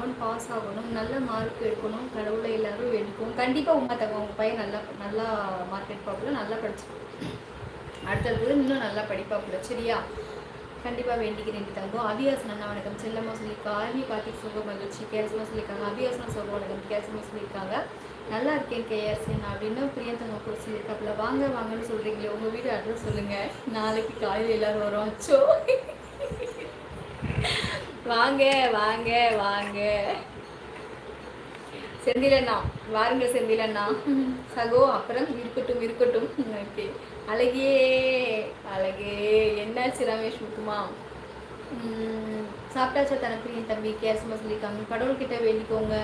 அவன் பாஸ் ஆகணும், நல்ல மார்க் எடுக்கணும், கடவுளை எல்லாரும் எடுக்கணும். கண்டிப்பாக உங்கள் பையன் நல்லா நல்லா மார்க் எடுப்பாப்புல, நல்லா படிச்சு அடுத்தது இன்னும் நல்லா படிப்பாப்புல. சரியா? கண்டிப்பாக வேண்டிக்கிறேன் தங்கம். அபியாசன் அண்ணா வணக்கம். செல்லம்மா சொல்லியிருக்கா. ஆர்மி பார்ட்டி சுக மகிழ்ச்சி கேரசமாக சொல்லியிருக்காங்க. அபியாசனம் சுக வணக்கம் கேரசமாக சொல்லியிருக்காங்க. நல்லா இருக்கேன் கேஆர்சின் அப்படின்னு பிரியந்தங்க கூட சொல்லியிருக்காப்புல. வாங்க வாங்கன்னு சொல்கிறீங்களே, உங்கள் வீடு அட்ரஸ் சொல்லுங்கள், நாளைக்கு காலையில் எல்லோரும் வரோம். அச்சோ, வாங்க வாங்க வாங்க செந்திலண்ணா, வாருங்க செந்திலண்ணா. சகோ அப்புறம் இருக்கட்டும் இருக்கட்டும். ஓகே அழகே அழகே. என்னாச்சு ரமேஷ் முக்குமா? சாப்பிட்டாச்சா தனக்கு என் தம்பி கேசமா சொல்லியிருக்காங்க. கடவுள்கிட்ட வேண்டிக்கோங்க.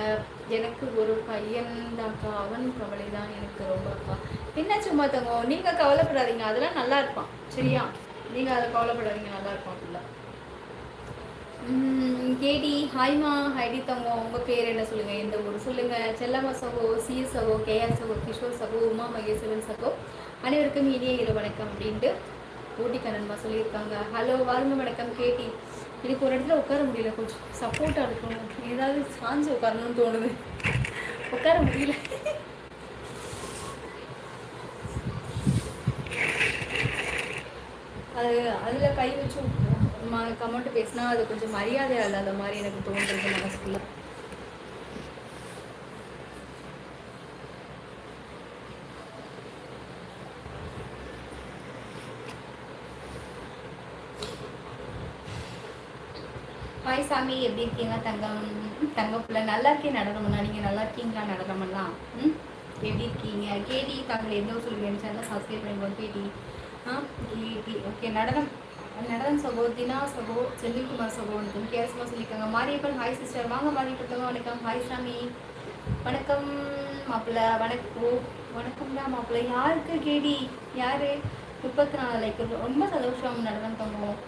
எனக்கு ஒரு பையன் தான்க்கா, அவன் கவலை தான் எனக்கு ரொம்பக்கா. என்ன சும்மா தங்க, நீங்கள் கவலைப்படாதீங்க, அதெல்லாம் நல்லா இருப்பான். சரியா? நீங்கள் அதை கவலைப்படாதீங்க, நல்லா இருப்பான் பிள்ளை. கேடி ஹாய்மா. ஹைடி தங்க, உங்கள் பேர் என்ன சொல்லுங்கள், எந்த ஊர் சொல்லுங்கள். செல்லம்மா சகோ, சிஎஸ் சகோ, கேஆர் சகோ, கிஷோர் சகோ, உமா மகேஸ்வரன் சகோ, அனைவருக்கும் இனிய இரு வணக்கம் அப்படின்ட்டு ஊட்டி கண்ணன்மா சொல்லியிருக்காங்க. ஹலோ வாருங்க வணக்கம். கேட்டி, எனக்கு ஒரு இடத்துல உட்கார முடியல, கொஞ்சம் சப்போர்ட்டாக இருக்கணும், ஏதாவது சாஞ்சு உட்காரணும்னு தோணுது, உட்கார முடியல. அது அதில் கை வச்சு கமெண்ட் பேசினா அது கொஞ்சம் மரியாதை இல்லாத மாதிரி எனக்கு தோன்றுறது மனசுக்குள்ள. ஹாய் சாமி, எப்படி இருக்கீங்க தங்கம்? தங்கப்புல நல்லா இருக்கேன். நடனம்னா நீங்கள் நல்லா இருக்கீங்களா? நடனமெல்லாம் எப்படி இருக்கீங்க? கேடி தாங்கள் எந்த சொல்லுங்கள், சேனல் சப்ஸ்கிரைப் பண்ணிக்கோங்க. கேடி கேடி ஓகே. நடனம் சகோ, தினா சகோ, செந்தில்குமார் சகோ வணக்கம். கேரசமா சொல்லியிருக்காங்க. மாரியப்பன் ஹாய் சிஸ்டர், வாங்க மாரியப்பட்டவங்க வணக்கம். ஹாய் சாமி வணக்கம். மாப்பிள்ள வணக்கம். வணக்கம்டா மாப்பிள்ள. யாருக்கு கேடி? யாரு? 34 லைக், ரொம்ப சந்தோஷம். நடனம் தங்குவோம்.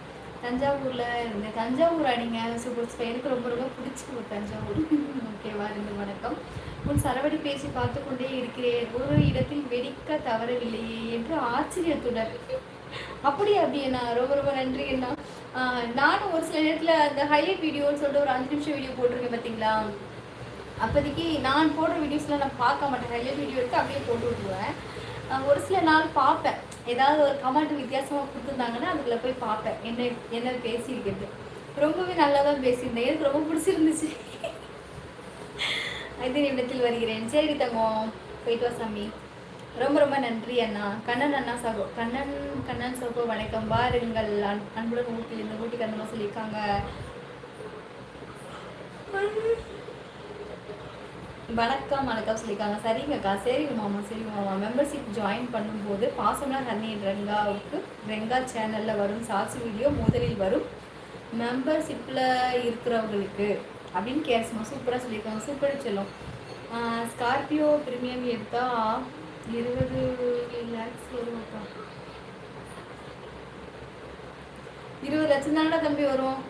தஞ்சாவூரில் இருந்து தஞ்சாவூர் அடிங்க சூப்பர். எனக்கு ரொம்ப ரொம்ப பிடிச்சிருக்கு தஞ்சாவூர். ஓகேவா? இருந்து வணக்கம். உன் சரவடி பேசி பார்த்து கொண்டே இருக்கிறேன், ஒரு இடத்தில் வெடிக்க தவறவில்லையே என்று ஆச்சரியத்துடன். அப்படி என்ன, ரொம்ப ரொம்ப நன்றி என்ன. நானும் ஒரு சில நேரத்தில் அந்த ஹைலைட் வீடியோன்னு சொல்லிட்டு ஒரு 5 நிமிஷம் வீடியோ போட்டிருக்கேன் பார்த்தீங்களா? அப்போதைக்கு நான் போடுற வீடியோஸ்லாம் நான் பார்க்க மாட்டேன், ஹைலைட் வீடியோ எடுத்து அப்படியே போட்டு விட்டுருவேன். ஒரு சில நாள் பார்ப்பேன், ஏதாவது ஒரு கமெண்ட் வித்தியாசமாக கொடுத்துருந்தாங்கன்னா அதுக்குள்ள போய் பார்ப்பேன் என்ன பேசியிருக்கிறது. ரொம்பவே நல்லா தான் பேசியிருந்தேன், எனக்கு ரொம்ப பிடிச்சிருந்துச்சு. இது நிமிடத்தில் வருகிறேன். சரி தங்கம், போயிட்டு வா சாமி. ரொம்ப ரொம்ப நன்றி அண்ணா. கண்ணன் அண்ணா சகோ, கண்ணன் சகோ வணக்கம். வாருங்கள் அன்புடன் ஊட்டியிலிருந்து ஊட்டி கண்ணமா சொல்லியிருக்காங்க. வணக்கம் வணக்கம் சொல்லியிருக்காங்க. சரிங்கக்கா, சரிங்க மாமா, சரிங்க மாமா. மெம்பர்ஷிப் ஜாயின் பண்ணும்போது பாசம்னா ஹர்னி ரெங்காவுக்கு ரெங்கா சேனலில் வரும் சாட்சி வீடியோ முதலில் வரும் மெம்பர்ஷிப்பில் இருக்கிறவங்களுக்கு அப்படின்னு கேஸ்மா சூப்பராக சொல்லியிருக்காங்க. சூப்பராக சொல்லும். ஸ்கார்பியோ ப்ரீமியம் எடுத்தால் 20 லேக்ஸ் வரும்க்கா. 20 லட்சம் தானடா தம்பி வரும்.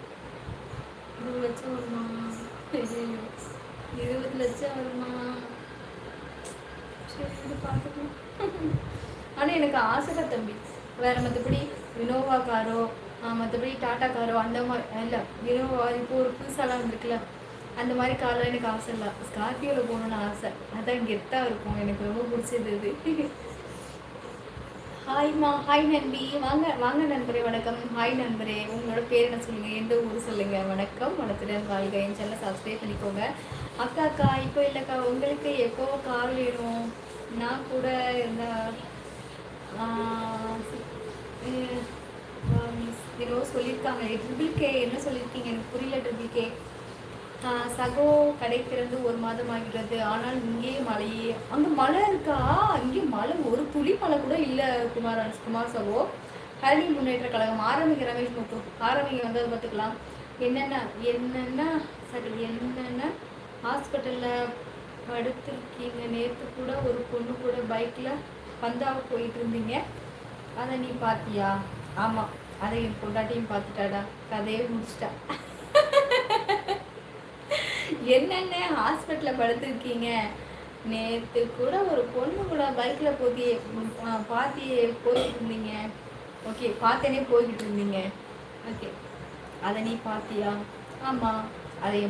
20 லட்சம் வருமா? 20 லட்சம் வருமா? சரி பார்த்துக்கலாம். ஆனால் எனக்கு ஆசைக்கா தம்பி, வேறு மற்றபடி வினோவா காரோ மற்றபடி டாட்டா காரோ அந்த மாதிரி இல்லை. வினோவா இப்போ ஒரு புதுசாலாம் இருக்குல்ல, அந்த மாதிரி காரெலாம் எனக்கு ஆசை இல்லை. ஸ்கார்பியோவில் போகணுன்னு ஆசை, அதான் கெத்தாக இருக்கும், எனக்கு ரொம்ப பிடிச்சது இது. ஹாய்மா. ஹாய் நண்பி, வாங்க வாங்க நண்பரே வணக்கம். ஹாய் நண்பரே, உங்களோட பேர் என்ன சொல்லுங்கள், எந்த ஊர் சொல்லுங்கள். வணக்கம், வணக்கத்துடன் வாழ்க. என் சேனலை சப்ஸ்கிரைப் பண்ணிக்கோங்க. அக்கா இப்போ இல்லைக்கா, உங்களுக்கு எப்போ கார் வேணும்? நான் கூட இருந்தால் ஏதோ சொல்லியிருக்காங்க. ட்ரிபிள் கே என்ன சொல்லியிருக்கீங்க, எனக்கு புரியல. ட்ரிபிள் கே சகோ, கடை திறந்து 1 மாதம் ஆகிறது, ஆனால் இங்கே மழையே. அங்கே மழை இருக்கா? இங்கே மழை ஒரு துளி மழை கூட இல்லை. குமார் சகோ. ஹரி முன்னேற்ற கழகம் ஆரம்பிங்க. ரமேஷ் முத்து ஆரம்பிங்க, வந்து அதை பார்த்துக்கலாம். என்னென்ன ஹாஸ்பிட்டலில் படுத்திருக்கீங்க. நேற்று கூட ஒரு பொண்ணு கூட பைக்கில் பந்தாக போயிட்டு இருந்தீங்க, அதை நீ பார்த்தியா? ஆமாம், அதை என் பொண்டாட்டியும் பார்த்துட்டாடா, கதையே முடிச்சிட்டா. என்னென்ன ஹாஸ்பிட்டலில் படுத்திருக்கீங்க, நேற்று கூட ஒரு பொண்ணு கூட பைக்கில் பார்த்தியே போய்கிட்டு இருந்தீங்க. ஓகே, பார்த்தேனே போய்கிட்டு இருந்தீங்க. ஓகே, அதை நீ பார்த்தியா? ஆமாம், அதை